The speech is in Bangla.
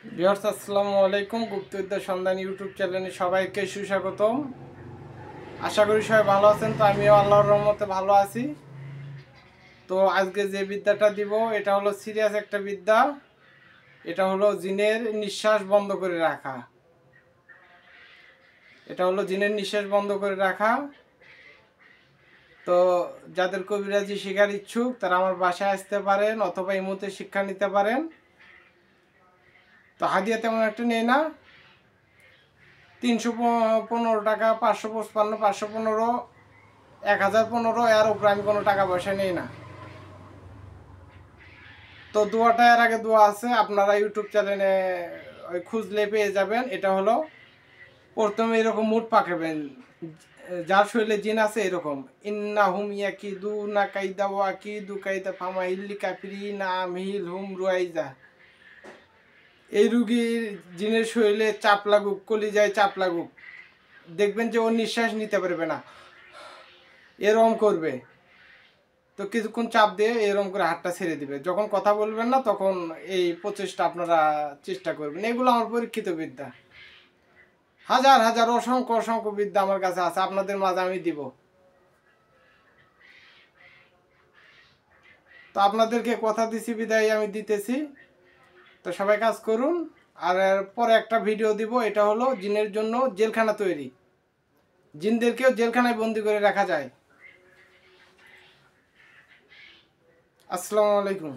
ভিউয়ার্স আসসালামু আলাইকুম। গুপ্তবিদ্যা সন্ধান ইউটিউব চ্যানেলে সবাইকে সুস্বাগতম। আশা করি সবাই ভালো আছেন। তো আমিও আল্লাহর রহমতে ভালো আছি। তো আজকে যে বিদ্যাটা দিব এটা হলো সিরিয়াস একটা বিদ্যা। এটা হলো জিনের নিঃশ্বাস বন্ধ করে রাখা। এটা হলো জিনের নিঃশ্বাস বন্ধ করে রাখা। তো যাদের কবিরাজি শেখার ইচ্ছুক তারা আমার বাসায় আসতে পারেন অথবা এই মুহূর্তে শিক্ষা নিতে পারেন। তো হাদিয়া তেমন একটা নেই না, 315 টাকা, 555, 515, 1015, এর উপরে আমি কোনো টাকা পয়সা নেই না। তো দোয়াটা এর আগে দোয়া আছে, আপনারা ইউটিউব চ্যানেলে খুঁজলে পেয়ে যাবেন। এটা হলো প্রথমে এরকম মুড পাকাবেন, যার শরীরে জিন আছে এরকম, ইন্নাহুম ইয়াকিদুনা কাইদা ওয়া আকিদু কাইদা ফামাহিল কাফিরিনা আমহিল হুম রুয়াইজা। এই রুগীর জিনের শরীরে চাপ লাগুক, কলিজায় চাপ লাগুক, দেখবেন যে ও নিঃশ্বাস নিতে পারবে না, এরকম করবে। তো কিছুক্ষণ চাপ দিয়ে এরকম করে হাতটা ছেড়ে দিবে। যখন কথা বলবেন না তখন এই প্রচেষ্টা আপনারা চেষ্টা করবেন। এগুলো আমার পরীক্ষিত বিদ্যা। হাজার হাজার অসংখ্য অসংখ্য বিদ্যা আমার কাছে আছে, আপনাদের মাঝে আমি দিব। তো আপনাদেরকে কথা দিছি বিদায় আমি দিতেছি। তো সবাই কাজ করুন। আর পরে একটা ভিডিও দিব, এটা হলো জিনের জন্য জেলখানা তৈরি। জিনদেরকেও জেলখানায় বন্দি করে রাখা যায়। আসসালামু আলাইকুম।